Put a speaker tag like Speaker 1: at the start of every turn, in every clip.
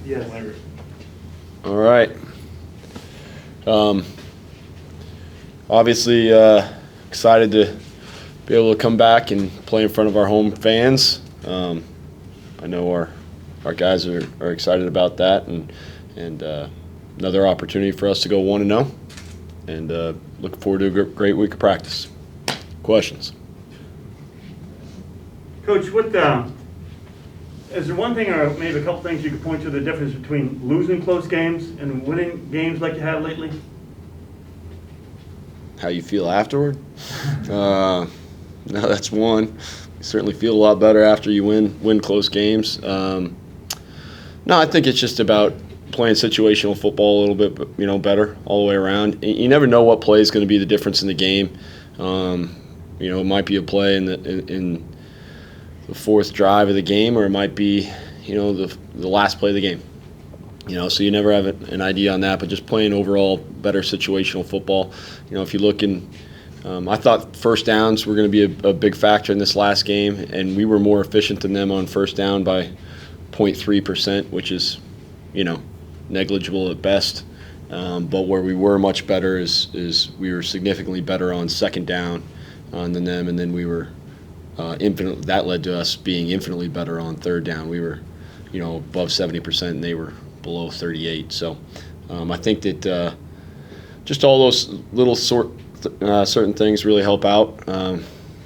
Speaker 1: Yes.
Speaker 2: All right. Obviously, excited to be able to come back and play in front of our home fans. I know our guys are excited about that, and another opportunity for us to go 1-0, and looking forward to a great week of practice. Questions?
Speaker 1: Coach, is there one thing or maybe a couple things you could point to the difference between losing close games and winning games like you have lately?
Speaker 2: How you feel afterward? No, that's one. You certainly feel a lot better after you win close games. No, I think it's just about playing situational football a little bit, better all the way around. You never know what play is going to be the difference in the game. It might be a play in the fourth drive of the game, or it might be, the last play of the game. So you never have an idea on that, but just playing overall better situational football. If you look I thought first downs were going to be a big factor in this last game, and we were more efficient than them on first down by 0.3%, which is, negligible at best. But where we were much better is we were significantly better on second down than them, and then we were that led to us being infinitely better on third down. We were, above 70%, and they were below 38. So I think that just all those little certain things really help out.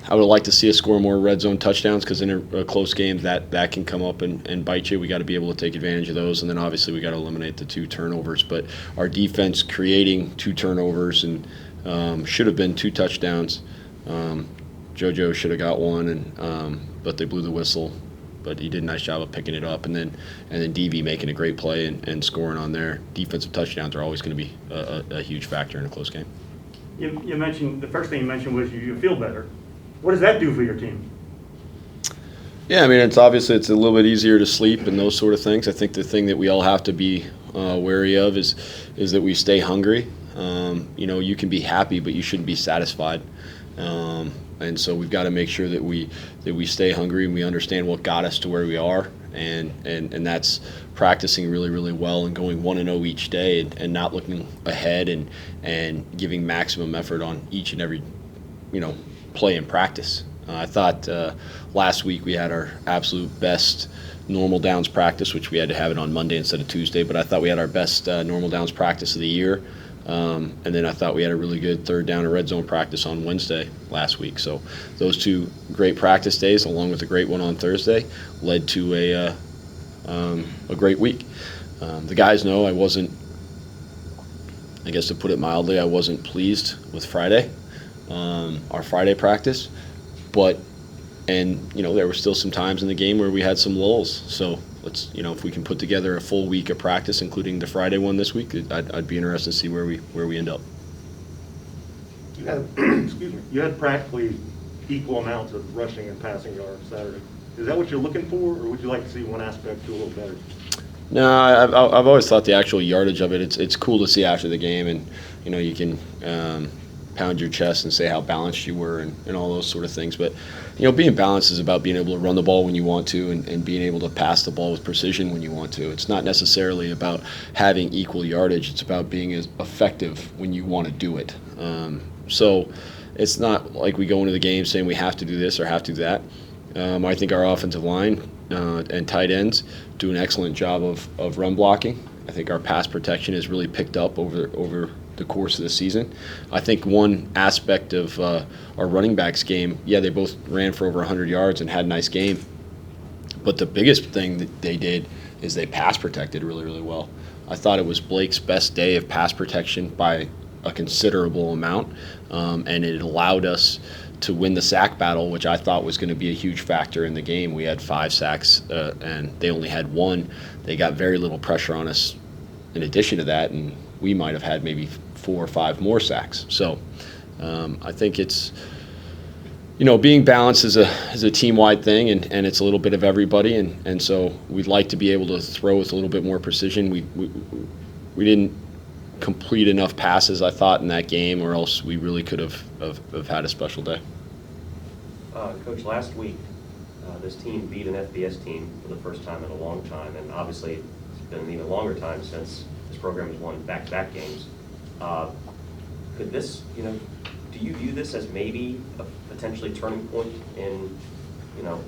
Speaker 2: I would like to see us score more red zone touchdowns, because in a close game that can come up and bite you. We got to be able to take advantage of those, and then obviously we got to eliminate the 2 turnovers. But our defense creating 2 turnovers and should have been 2 touchdowns. JoJo should have got one, but they blew the whistle. But he did a nice job of picking it up, and then Deeve making a great play and scoring on there. Defensive touchdowns are always going to be a huge factor in a close game.
Speaker 1: You mentioned, the first thing you mentioned was you feel better. What does that do for your team?
Speaker 2: Yeah, I mean, it's a little bit easier to sleep and those sort of things. I think the thing that we all have to be wary of is that we stay hungry. You can be happy, but you shouldn't be satisfied. And so we've got to make sure that we stay hungry and we understand what got us to where we are, and that's practicing really, really well and going 1-0 each day, and not looking ahead and giving maximum effort on each and every play in practice. I thought last week we had our absolute best normal downs practice, which we had to have it on Monday instead of Tuesday, but I thought we had our best normal downs practice of the year. And then I thought we had a really good third down and red zone practice on Wednesday last week. So those 2 great practice days, along with a great one on Thursday, led to a great week. The guys know I guess to put it mildly, I wasn't pleased with Friday, our Friday practice. But there were still some times in the game where we had some lulls. So let's, if we can put together a full week of practice, including the Friday one this week, I'd be interested to see where we end up.
Speaker 3: You had practically equal amounts of rushing and passing yards Saturday. Is that what you're looking for, or would you like to see one aspect do a little better?
Speaker 2: No, I've always thought the actual yardage of it, it's cool to see after the game, and you can pound your chest and say how balanced you were and all those sort of things. But being balanced is about being able to run the ball when you want to, and being able to pass the ball with precision when you want to. It's not necessarily about having equal yardage. It's about being as effective when you want to do it. So it's not like we go into the game saying we have to do this or have to do that. I think our offensive line and tight ends do an excellent job of run blocking. I think our pass protection has really picked up over the course of the season. I think one aspect of our running backs game, they both ran for over 100 yards and had a nice game. But the biggest thing that they did is they pass protected really, really well. I thought it was Blake's best day of pass protection by a considerable amount, and it allowed us to win the sack battle, which I thought was going to be a huge factor in the game. We had 5 sacks, and they only had 1. They got very little pressure on us in addition to that, and we might have had maybe 4 or 5 more sacks. So I think it's, being balanced is a team-wide thing, and it's a little bit of everybody, and so we'd like to be able to throw with a little bit more precision. We didn't complete enough passes, I thought, in that game, or else we really could have had a special day.
Speaker 4: Coach, last week this team beat an FBS team for the first time in a long time, and obviously been an even longer time since this program has won back-to-back games. Could this, do you view this as maybe a potentially turning point in,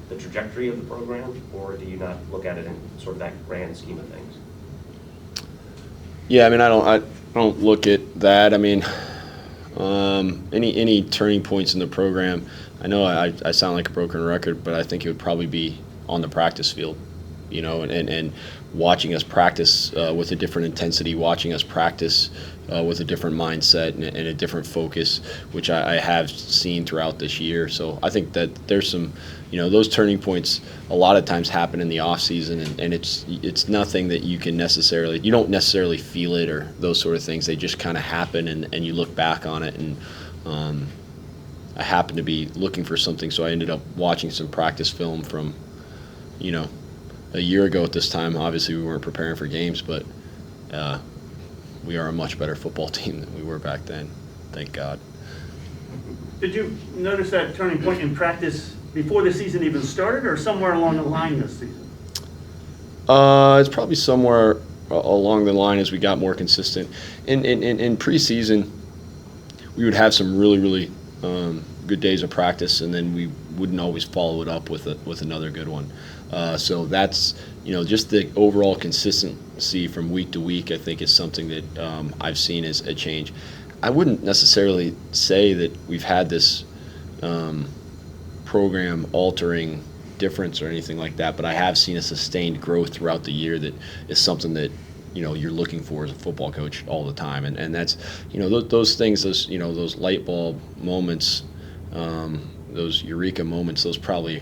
Speaker 4: the trajectory of the program, or do you not look at it in sort of that grand scheme of things?
Speaker 2: Yeah, I mean, I don't look at that. I mean, any turning points in the program, I know I sound like a broken record, but I think it would probably be on the practice field, and watching us practice with a different intensity, watching us practice with a different mindset and a different focus, which I have seen throughout this year. So I think that there's some, those turning points a lot of times happen in the off season, and it's nothing that you don't necessarily feel it or those sort of things. They just kind of happen, and you look back on it. And I happened to be looking for something, so I ended up watching some practice film from, a year ago at this time. Obviously, we weren't preparing for games, but we are a much better football team than we were back then. Thank God.
Speaker 1: Did you notice that turning point in practice before the season even started, or somewhere along the line this season?
Speaker 2: It's probably somewhere along the line as we got more consistent. In preseason, we would have some really, really good days of practice, and then we wouldn't always follow it up with another good one. So that's, just the overall consistency from week to week, I think, is something that I've seen as a change. I wouldn't necessarily say that we've had this program-altering difference or anything like that, but I have seen a sustained growth throughout the year that is something that, you're looking for as a football coach all the time. And that's, those things, those light bulb moments, those eureka moments, those probably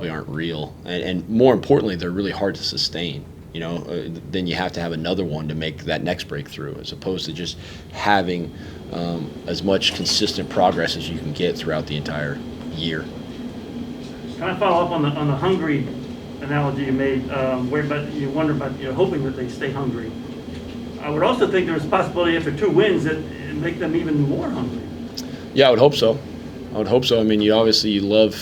Speaker 2: aren't real, and more importantly, they're really hard to sustain. Then you have to have another one to make that next breakthrough, as opposed to just having as much consistent progress as you can get throughout the entire year.
Speaker 1: Can I follow up on the hungry analogy you made? You wonder about hoping that they stay hungry. I would also think there's a possibility after 2 wins that it make them even more hungry. Yeah,
Speaker 2: I would hope so. I mean, you love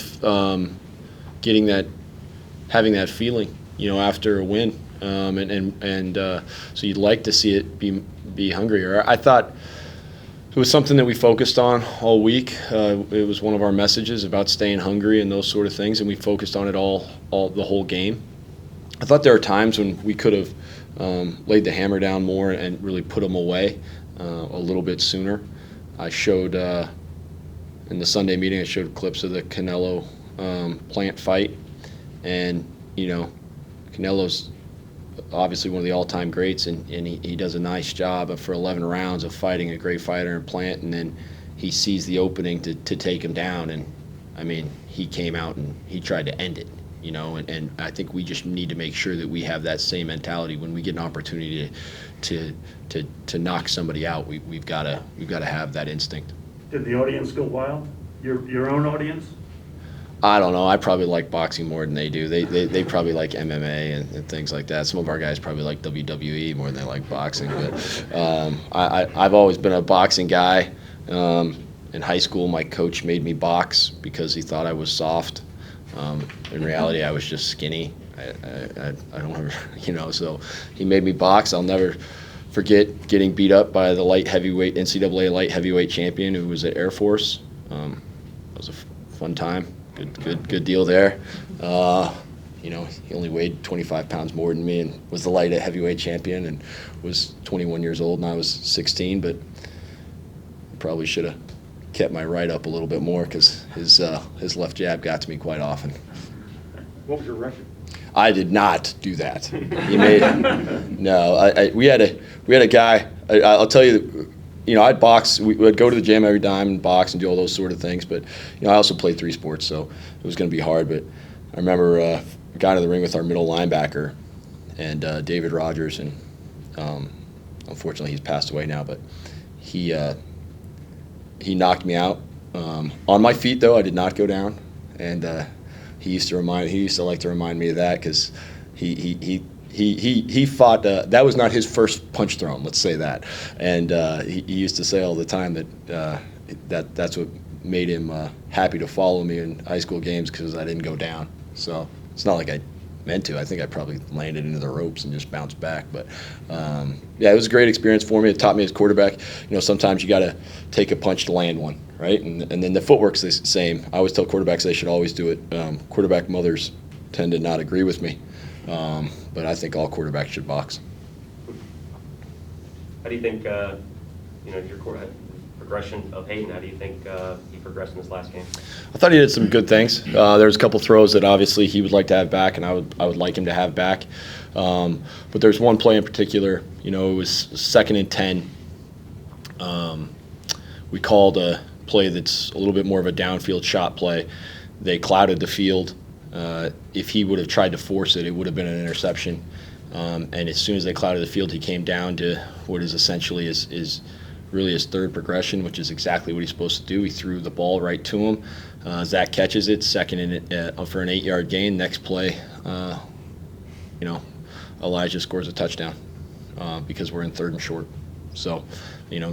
Speaker 2: having that feeling, after a win, so you'd like to see it be hungrier. I thought it was something that we focused on all week. It was one of our messages about staying hungry and those sort of things, and we focused on it all the whole game. I thought there were times when we could have laid the hammer down more and really put them away a little bit sooner. I showed in the Sunday meeting, I showed clips of the Canelo plant fight, and Canelo's obviously one of the all-time greats, and he does a nice job for 11 rounds of fighting a great fighter in Plant, and then he sees the opening to take him down, and I mean, he came out and he tried to end it, and I think we just need to make sure that we have that same mentality when we get an opportunity to knock somebody out. We've got to have that instinct.
Speaker 1: Did the audience go wild? Your own audience?
Speaker 2: I don't know. I probably like boxing more than they do. They probably like MMA and things like that. Some of our guys probably like WWE more than they like boxing. But I've always been a boxing guy. In high school, my coach made me box because he thought I was soft. In reality, I was just skinny. I don't ever, so he made me box. I'll never forget getting beat up by the NCAA light heavyweight champion who was at Air Force. It was a fun time. Good deal there. He only weighed 25 pounds more than me and was the light heavyweight champion and was 21 years old, and I was 16, but probably should have kept my right up a little bit more because his left jab got to me quite often.
Speaker 3: What was your record?
Speaker 2: I did not do that. He made it. No, we had a guy. I'll tell you. I'd box. We'd go to the gym every time and box and do all those sort of things. But, I also played 3 sports, so it was going to be hard. But I remember got in the ring with our middle linebacker and David Rogers, and unfortunately he's passed away now. But he knocked me out on my feet. Though I did not go down, and he used to like to remind me of that because he fought. That was not his first punch thrown. Let's say that. And he used to say all the time that that's what made him happy to follow me in high school games because I didn't go down. So it's not like I meant to. I think I probably landed into the ropes and just bounced back. But yeah, it was a great experience for me. It taught me as quarterback, sometimes you got to take a punch to land one, right? And then the footwork's the same. I always tell quarterbacks they should always do it. Quarterback mothers tend to not agree with me, but I think all quarterbacks should box.
Speaker 4: How do you think, your progression of Headen, how do you think he progressed in this last game?
Speaker 2: I thought he did some good things. There was a couple throws that obviously he would like to have back, and I would like him to have back. But there's one play in particular. It was 2nd and 10. We called a play that's a little bit more of a downfield shot play. They clouded the field. If he would have tried to force it, it would have been an interception. And as soon as they clouded the field, he came down to what is essentially is really his third progression, which is exactly what he's supposed to do. He threw the ball right to him. Zach catches it, 2nd and for an 8-yard gain. Next play, Elijah scores a touchdown because we're in 3rd and short. So,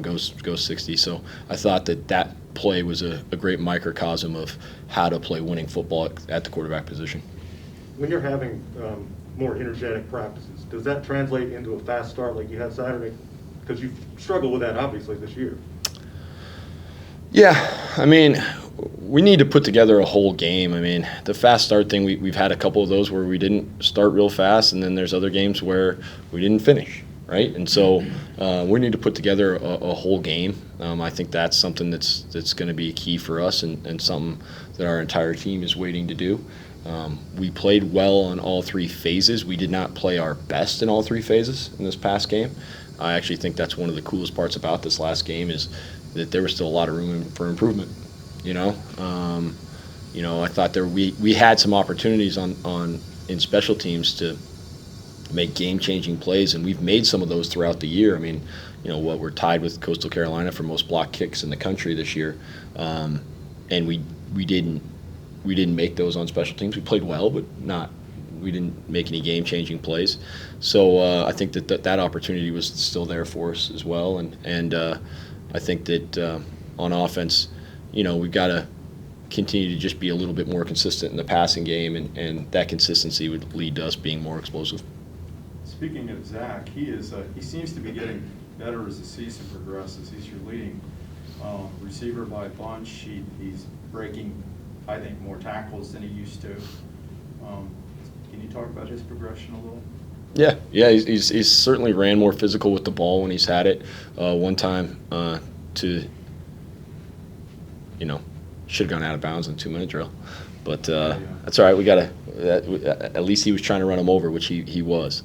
Speaker 2: goes 60. So I thought that play was a great microcosm of how to play winning football at the quarterback position.
Speaker 3: When you're having more energetic practices, does that translate into a fast start like you had Saturday? Because you've struggled with that, obviously, this year.
Speaker 2: Yeah, we need to put together a whole game. The fast start thing, we've had a couple of those where we didn't start real fast, and then there's other games where we didn't finish, right? And so we need to put together a whole game. I think that's something that's going to be key for us and something that our entire team is waiting to do. We played well on all 3 phases. We did not play our best in all 3 phases in this past game. I actually think that's one of the coolest parts about this last game is that there was still a lot of room for improvement. I thought we had some opportunities in special teams to make game-changing plays, and we've made some of those throughout the year. We're tied with Coastal Carolina for most block kicks in the country this year, and we didn't make those on special teams. We played well, but we didn't make any game-changing plays. So I think that opportunity was still there for us as well. And I think that on offense, we've got to continue to just be a little bit more consistent in the passing game, and that consistency would lead to us being more explosive.
Speaker 5: Speaking of Zach, he seems to be getting better as the season progresses. He's your leading receiver by a bunch. He's breaking, I think, more tackles than he used to. Can you talk about his progression a little?
Speaker 2: Yeah, he's certainly ran more physical with the ball when he's had it. One time should have gone out of bounds in 2-minute drill, but that's all right. We got to. At least he was trying to run him over, which he was.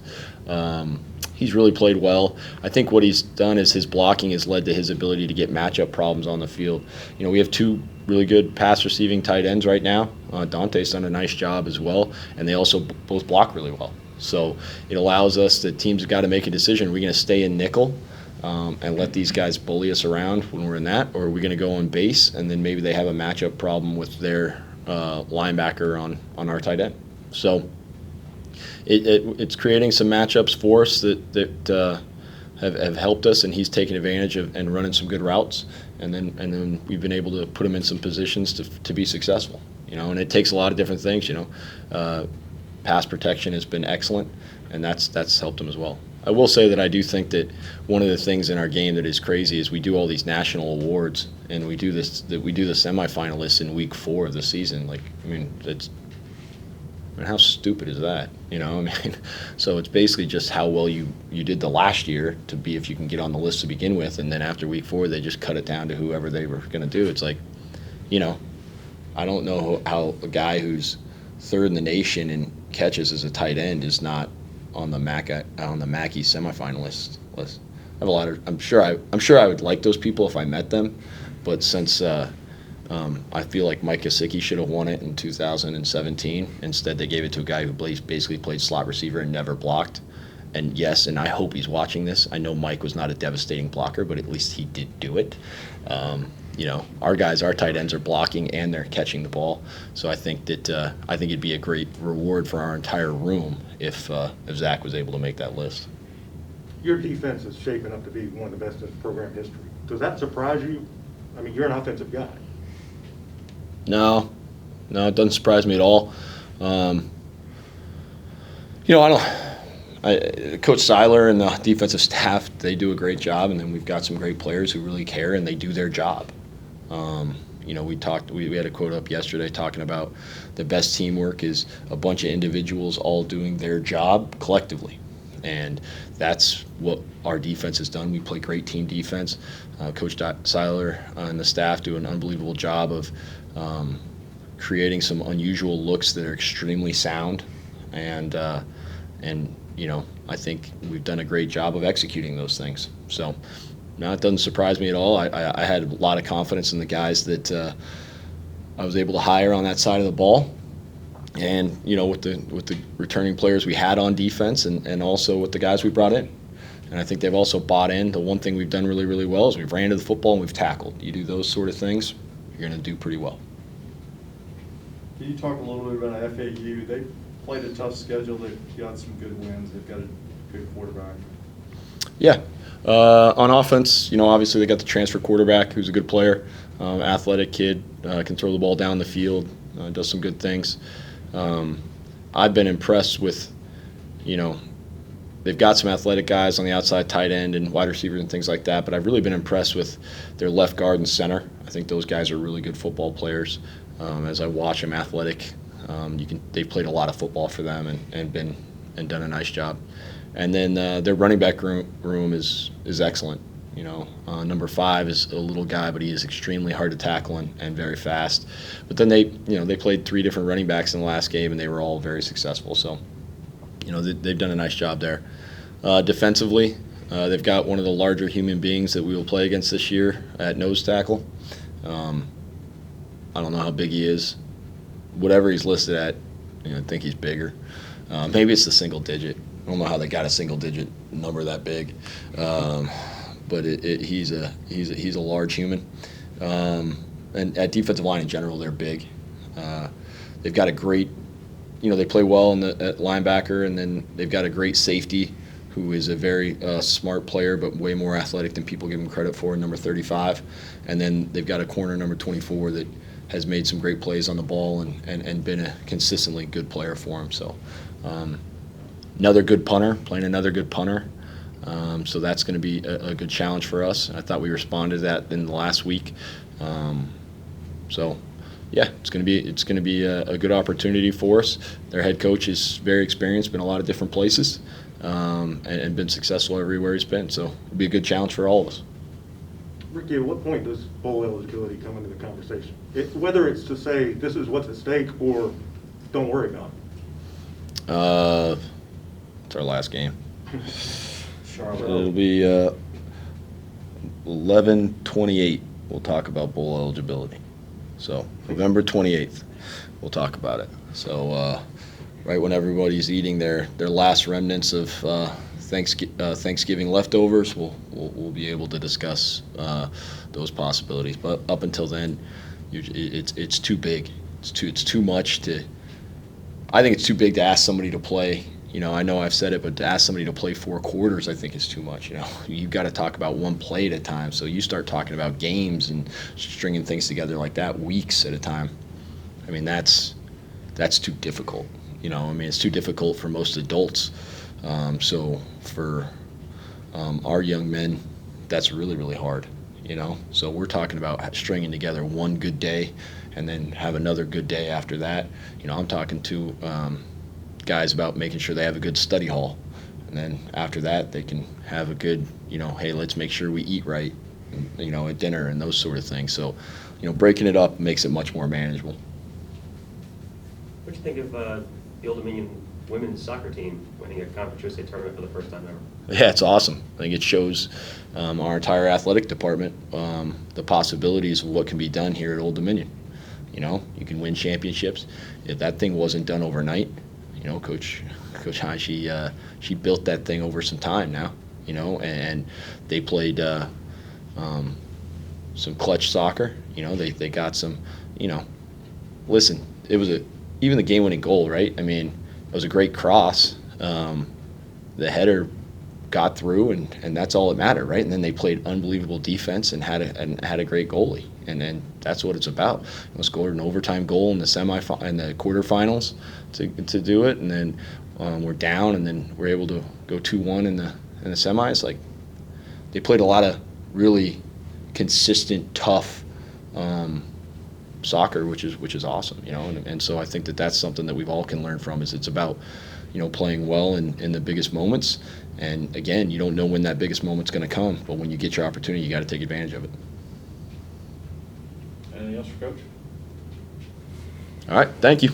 Speaker 2: He's really played well. I think what he's done is his blocking has led to his ability to get matchup problems on the field. We have 2 really good pass receiving tight ends right now. Dante's done a nice job as well, and they also both block really well. So it allows us, the teams have got to make a decision. Are we going to stay in nickel and let these guys bully us around when we're in that, or are we going to go on base and then maybe they have a matchup problem with their linebacker on our tight end? So it's creating some matchups for us that have helped us, and he's taken advantage of and running some good routes, and then we've been able to put him in some positions to be successful. And it takes a lot of different things. Pass protection has been excellent, and that's helped him as well. I will say that I do think that one of the things in our game that is crazy is we do all these national awards, and we do the semifinalists in week 4 of the season. How stupid is that? So it's basically just how well you did the last year to be if you can get on the list to begin with, and then after week 4 they just cut it down to whoever they were going to do. It's like, I don't know how a guy who's 3rd in the nation in catches as a tight end is not on the Mackey semifinalist list. I have a lot of. I'm sure I would like those people if I met them, but since I feel like Mike Gesicki should have won it in 2017. Instead, they gave it to a guy who basically played slot receiver and never blocked. And yes, and I hope he's watching this. I know Mike was not a devastating blocker, but at least he did do it. Our tight ends are blocking and they're catching the ball. So I think it'd be a great reward for our entire room if Zach was able to make that list.
Speaker 3: Your defense is shaping up to be one of the best in program history. Does that surprise you? You're an offensive guy.
Speaker 2: No, it doesn't surprise me at all. I don't. Coach Seiler and the defensive staff, they do a great job, and then we've got some great players who really care and they do their job. We had a quote up yesterday talking about the best teamwork is a bunch of individuals all doing their job collectively. And that's what our defense has done. We play great team defense. Coach Seiler and the staff do an unbelievable job of creating some unusual looks that are extremely sound. And I think we've done a great job of executing those things. So, no, it doesn't surprise me at all. I had a lot of confidence in the guys that I was able to hire on that side of the ball. And, with the returning players we had on defense and also with the guys we brought in. And I think they've also bought in. The one thing we've done really, really well is we've ran to the football and we've tackled. You do those sort of things, you're going to do pretty well.
Speaker 5: Can you talk a little bit about FAU? They played a tough schedule. They've got some good wins. They've got a good quarterback.
Speaker 2: Yeah. On offense, obviously they got the transfer quarterback who's a good player, athletic kid, can throw the ball down the field, does some good things. I've been impressed with, they've got some athletic guys on the outside, tight end and wide receivers and things like that, but I've really been impressed with their left guard and center. I think those guys are really good football players. As I watch them, athletic, they've played a lot of football for them and done a nice job. And then their running back room is excellent. Number 5 is a little guy, but he is extremely hard to tackle and very fast. But then they played 3 different running backs in the last game, and they were all very successful. So, they've done a nice job there. Defensively, they've got one of the larger human beings that we will play against this year at nose tackle. I don't know how big he is. Whatever he's listed at, I think he's bigger. Maybe it's the single digit. I don't know how they got a single digit number that big. But he's a large human. And at defensive line in general, they're big. They've got a great, they play well at linebacker, and then they've got a great safety who is a very smart player, but way more athletic than people give him credit for, number 35. And then they've got a corner, number 24, that has made some great plays on the ball and been a consistently good player for him. So another good punter, playing another good punter. So that's going to be a good challenge for us. I thought we responded to that in the last week. Yeah, it's going to be a good opportunity for us. Their head coach is very experienced, been a lot of different places, and been successful everywhere he's been. So it'll be a good challenge for all of us.
Speaker 3: Ricky, at what point does bowl eligibility come into the conversation? Whether it's to say this is what's at stake or don't worry about it.
Speaker 2: It's our last game.
Speaker 5: Charlotte.
Speaker 2: It'll be 11/28. We'll talk about bowl eligibility. So November 28th, we'll talk about it. So right when everybody's eating their last remnants of Thanksgiving leftovers, we'll be able to discuss those possibilities. But up until then, it's too big. It's too much to. I think it's too big to ask somebody to play. I know I've said it, but to ask somebody to play 4 quarters, I think is too much. You've got to talk about one play at a time. So you start talking about games and stringing things together like that weeks at a time. I mean, that's too difficult. It's too difficult for most adults. So for our young men, that's really, really hard. So we're talking about stringing together one good day and then have another good day after that. I'm talking to guys about making sure they have a good study hall, and then after that they can have a good hey, let's make sure we eat right, at dinner and those sort of things. So breaking it up makes it much more manageable.
Speaker 4: What do you think of the Old Dominion women's soccer team winning a Conference USA tournament for the first time ever?
Speaker 2: Yeah, it's awesome. I think it shows our entire athletic department the possibilities of what can be done here at Old Dominion. You can win championships. If that thing wasn't done overnight, Coach Hahn, she built that thing over some time now, and they played some clutch soccer. They got some, listen, it was even the game-winning goal, right? I mean, it was a great cross. The header got through, and that's all that mattered, right? And then they played unbelievable defense and had a great goalie, and that's what it's about. Scored an overtime goal in the quarterfinals to do it, and then were down, and then we're able to go 2-1 in the semis. Like, they played a lot of really consistent, tough soccer, which is awesome, you know. And so I think that's something that we've all can learn from. Is it's about, you know, playing well in the biggest moments. And again, you don't know when that biggest moment's going to come, but when you get your opportunity, you got to take advantage of it.
Speaker 6: Anything else for Coach?
Speaker 2: All right, thank you.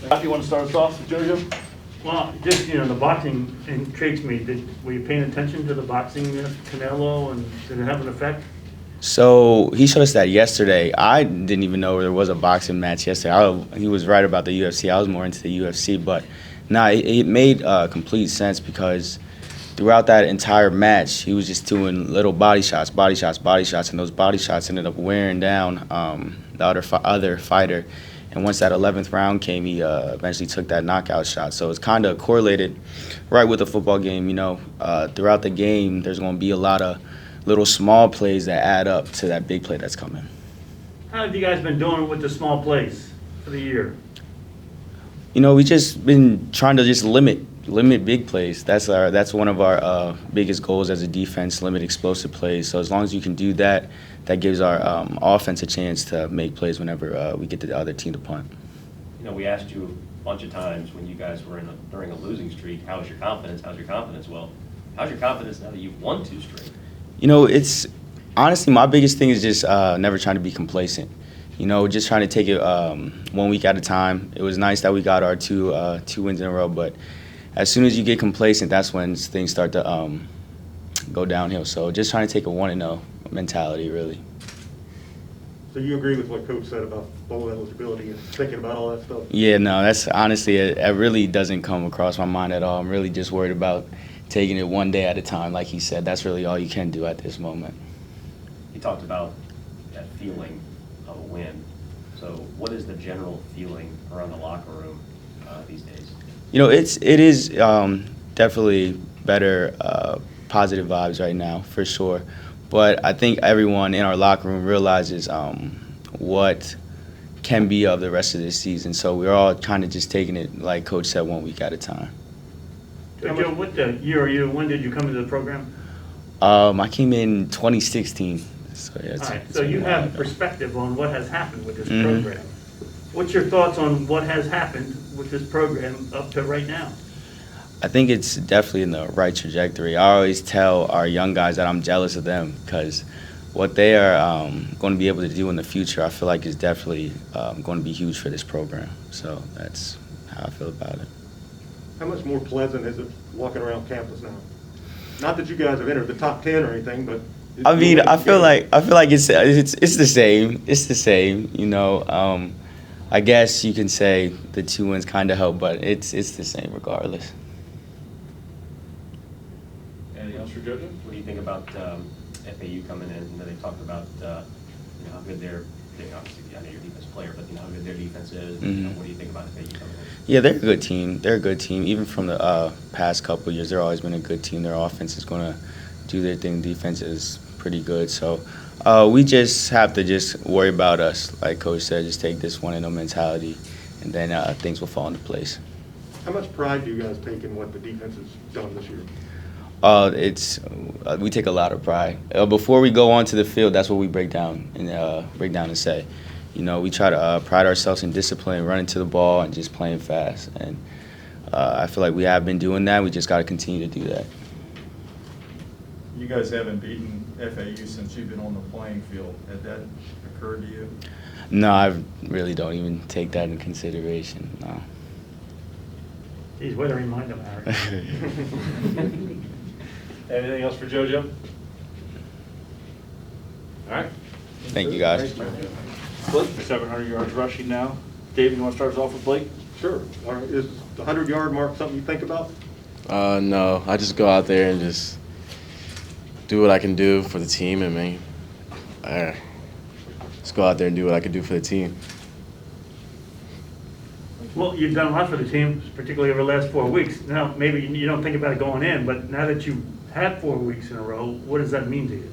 Speaker 6: If you want to start us off, Jojo?
Speaker 1: Well, just, you know, the boxing intrigues me. Were you paying attention to the boxing, Canelo, and did it have an effect?
Speaker 7: So he showed us that yesterday. I didn't even know there was a boxing match yesterday. He was right about the UFC. I was more into the UFC, but it made complete sense because throughout that entire match, he was just doing little body shots, and those body shots ended up wearing down the other fighter. And once that 11th round came, he eventually took that knockout shot. So it's kind of correlated right with the football game. You know, throughout the game, there's going to be a lot of little small plays that add up to that big play that's coming.
Speaker 1: How have you guys been doing with the small plays for the year?
Speaker 7: You know, we just been trying to just limit big plays. That's one of our biggest goals as a defense, limit explosive plays. So as long as you can do that, that gives our offense a chance to make plays whenever we get the other team to punt.
Speaker 4: You know, we asked you a bunch of times when you guys were during a losing streak, how's your confidence? Well, how's your confidence now that you've won 2 straight?
Speaker 7: You know, it's honestly my biggest thing is just never trying to be complacent. You know, just trying to take it 1 week at a time. It was nice that we got our two wins in a row, but as soon as you get complacent, that's when things start to go downhill. So just trying to take a 1-0 mentality, really.
Speaker 3: So you agree with what Coach said about bowl eligibility and thinking about all that stuff?
Speaker 7: Yeah, no, that's honestly, it really doesn't come across my mind at all. I'm really just worried about taking it one day at a time, like he said. That's really all you can do at this moment.
Speaker 4: He talked about that feeling of a win. So what is the general feeling around the locker room these days?
Speaker 7: You know, it is definitely better positive vibes right now, for sure. But I think everyone in our locker room realizes what can be of the rest of this season. So we're all kind of just taking it, like Coach said, 1 week at a time.
Speaker 1: Joe, what year are you? When did you come into the program?
Speaker 7: I came in 2016. So, yeah,
Speaker 1: All right, so you have perspective on what has happened with this program. What's your thoughts on what has happened with this program up to right now?
Speaker 7: I think it's definitely in the right trajectory. I always tell our young guys that I'm jealous of them because what they are going to be able to do in the future, I feel like is definitely going to be huge for this program. So that's how I feel about it.
Speaker 3: How much more pleasant is it walking around campus now? Not that you guys have entered the top 10 or anything, but
Speaker 7: I mean, I feel like it's the same. It's the same, you know. I guess you can say the 2 wins kind of help, but it's the same regardless.
Speaker 6: Anything else for Jojo?
Speaker 4: What do you think about FAU coming in? You know, they talked about you know, how good obviously, I know you're a defense player, but you know how good their defense is. You know, what do you think about FAU coming in?
Speaker 7: Yeah, they're a good team. They're a good team. Even from the past couple of years, they've always been a good team. Their offense is going to do their thing. Defense is pretty good. So we just have to just worry about us. Like Coach said, just take this 1-0 mentality, and then things will fall into place.
Speaker 3: How much pride do you guys take in what the defense has done this year?
Speaker 7: We take a lot of pride. Before we go onto the field, that's what we break down and say. You know, we try to pride ourselves in discipline, running to the ball, and just playing fast. And I feel like we have been doing that. We just got to continue to do that.
Speaker 5: You guys haven't beaten FAU since you've been on the playing field. Had that occurred to you?
Speaker 7: No, I really don't even take that into consideration. No.
Speaker 1: Geez, way to remind them, Harry.
Speaker 6: Anything else for JoJo? All right.
Speaker 7: Thank you, guys.
Speaker 6: Blake, 700 yards rushing now. Dave, you want to start us off with Blake?
Speaker 3: Sure. All right. Is the 100-yard mark something you think about?
Speaker 8: No, I just go out there and just do what I can do for the team, and just go out there and do what I can do for the team.
Speaker 1: Well, you've done a lot for the team, particularly over the last 4 weeks. Now, maybe you don't think about it going in, but now that you had 4 weeks in a row, what does that mean to you?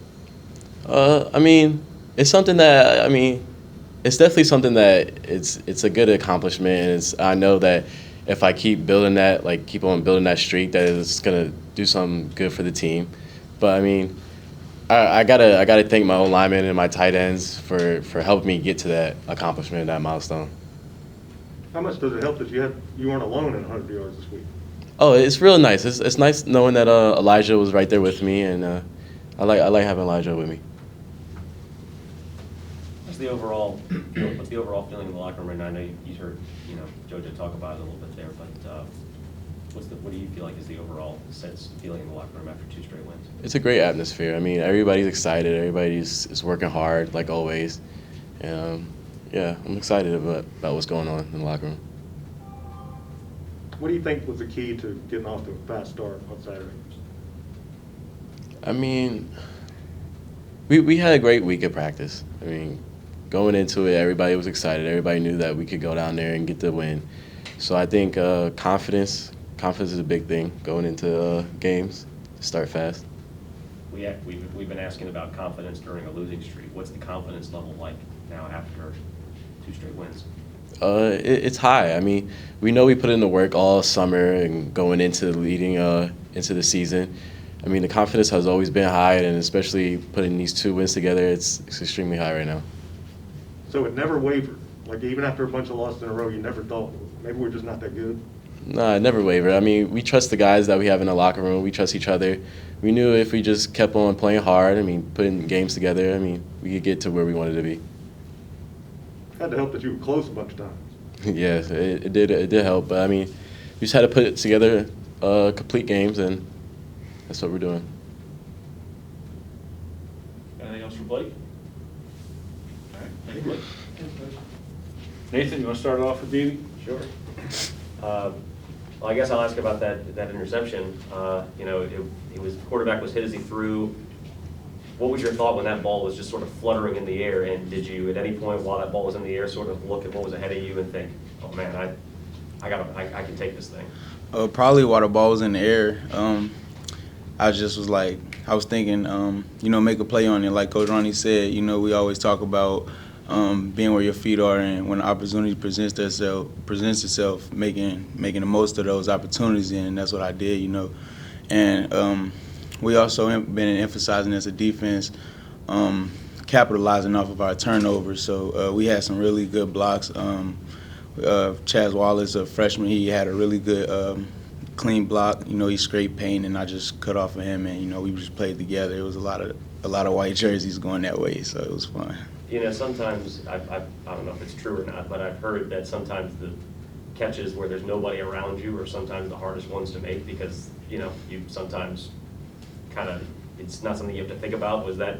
Speaker 8: I mean, it's something that, it's definitely something that it's a good accomplishment. I know that, if I keep building that, like keep on building that streak, that it's gonna do something good for the team. But I mean, I gotta thank my old linemen and my tight ends for helping me get to that accomplishment, that milestone.
Speaker 3: How much does it help that you weren't alone in 100 yards this week?
Speaker 8: Oh, it's real nice. It's nice knowing that Elijah was right there with me, and I like having Elijah with me.
Speaker 4: What's the overall feeling in the locker room right now? I know you heard JoJo talk about it a little bit there, but what do you feel like is the overall sense feeling in the locker room after 2 straight wins?
Speaker 8: It's a great atmosphere. I mean, everybody's excited. Everybody's working hard like always. And, yeah, I'm excited about what's going on in the locker room.
Speaker 3: What do you think was the key to getting off to a fast start on Saturday?
Speaker 8: I mean, we had a great week of practice. I mean, going into it, everybody was excited. Everybody knew that we could go down there and get the win. So I think confidence is a big thing going into games to start fast.
Speaker 4: We've been asking about confidence during a losing streak. What's the confidence level like now after 2 straight wins?
Speaker 8: It's high. I mean, we know we put in the work all summer and going into leading into the season. I mean, the confidence has always been high, and especially putting these 2 wins together, it's extremely high right now.
Speaker 3: So it never wavered? Like even after a bunch of losses in a row, you never thought, maybe we're just not that good?
Speaker 8: No, it never wavered. I mean, we trust the guys that we have in the locker room. We trust each other. We knew if we just kept on playing hard, I mean, putting games together, I mean, we could get to where we wanted to be.
Speaker 3: Had to help that you were close a bunch of times.
Speaker 8: Yes, it did help. But, I mean, we just had to put together complete games, and that's what we're doing.
Speaker 6: Anything else for Blake? All right, thank you, Blake. Nathan, you want to start off with Deeve?
Speaker 4: Sure. Well, I guess I'll ask about that interception. It was quarterback was hit as he threw. What was your thought when that ball was just sort of fluttering in the air? And did you, at any point while that ball was in the air, sort of look at what was ahead of you and think, "Oh man, I can take this thing"?
Speaker 9: Probably while the ball was in the air, I was thinking, make a play on it. Like Coach Rahne said, we always talk about being where your feet are, and when the opportunity presents itself, making the most of those opportunities, and that's what I did, And we also been emphasizing as a defense, capitalizing off of our turnovers. So we had some really good blocks. Chaz Wallace, a freshman, he had a really good clean block. He scraped paint, and I just cut off of him, and we just played together. It was a lot of white jerseys going that way, so it was fun.
Speaker 4: Sometimes I don't know if it's true or not, but I've heard that sometimes the catches where there's nobody around you are sometimes the hardest ones to make because you sometimes kind of it's not something you have to think about. Was there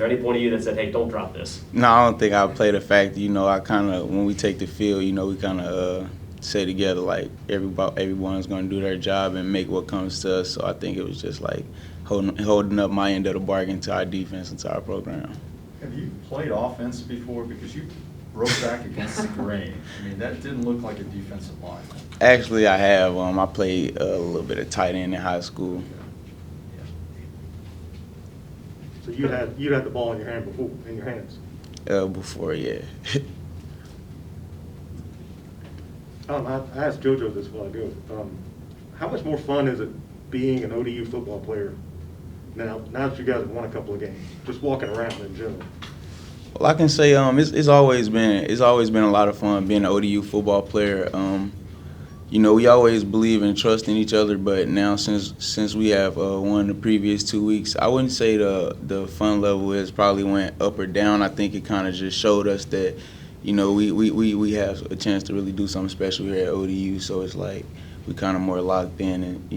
Speaker 4: any point of you that said, "Hey, don't drop this"?
Speaker 9: No, I don't think I played the fact. I kind of when we take the field, we kind of say together like everyone's going to do their job and make what comes to us. So I think it was just like holding up my end of the bargain to our defense and to our program.
Speaker 5: Have you played offense before? Because you broke back against the grain. I mean, that didn't look like a defensive line.
Speaker 9: Actually, I have. I played a little bit of tight end in high school.
Speaker 3: So you had the ball in your hands.
Speaker 9: Before, yeah.
Speaker 3: I asked JoJo this a while ago. How much more fun is it being an ODU football player now that you guys have won a couple of games, just walking around in general?
Speaker 9: Well, I can say it's always been a lot of fun being an ODU football player. We always believe in trusting each other, but now since we have won the previous 2 weeks, I wouldn't say the fun level has probably went up or down. I think it kind of just showed us that we have a chance to really do something special here at ODU. So it's like we kind of more locked in, and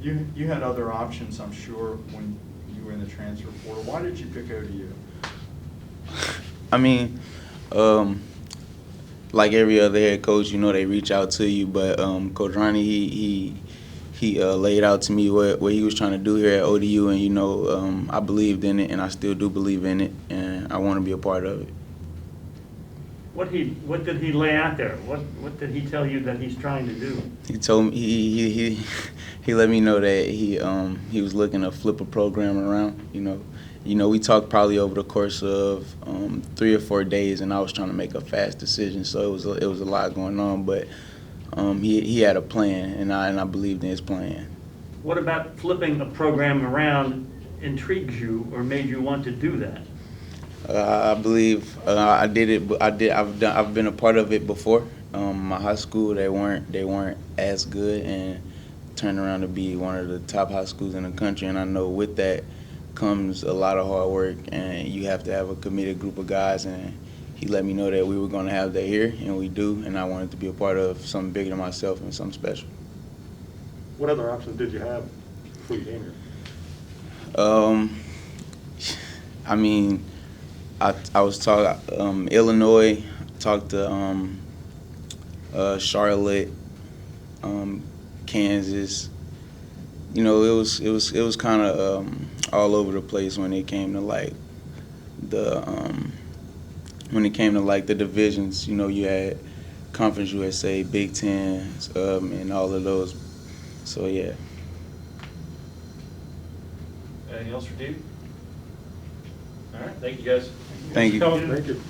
Speaker 5: You had other options, I'm sure, when you were in the transfer portal. Why did you pick ODU?
Speaker 9: I mean, like every other head coach, they reach out to you. But Coach Rahne, he laid out to me what he was trying to do here at ODU, and I believed in it, and I still do believe in it, and I want to be a part of it.
Speaker 1: What did he lay out there? What did he tell you that he's trying to do?
Speaker 9: He told me he let me know that he was looking to flip a program around, we talked probably over the course of 3 or 4 days, and I was trying to make a fast decision. So it was a lot going on, but he had a plan, and I believed in his plan.
Speaker 1: What about flipping a program around intrigues you or made you want to do that?
Speaker 9: I believe I did it. I've been a part of it before. My high school, they weren't as good, and turned around to be one of the top high schools in the country. And I know with that comes a lot of hard work, and you have to have a committed group of guys. And he let me know that we were going to have that here, and we do. And I wanted to be a part of something bigger than myself and something special.
Speaker 3: What other options did you have before you came here?
Speaker 9: I mean, I was talking Illinois, talked to Charlotte, Kansas. It was kind of all over the place when it came to like the divisions. You had Conference USA, Big Ten, and all of those. So yeah.
Speaker 6: Anything else for Deeve? All right, thank you guys.
Speaker 9: Thank you.
Speaker 3: Thank you.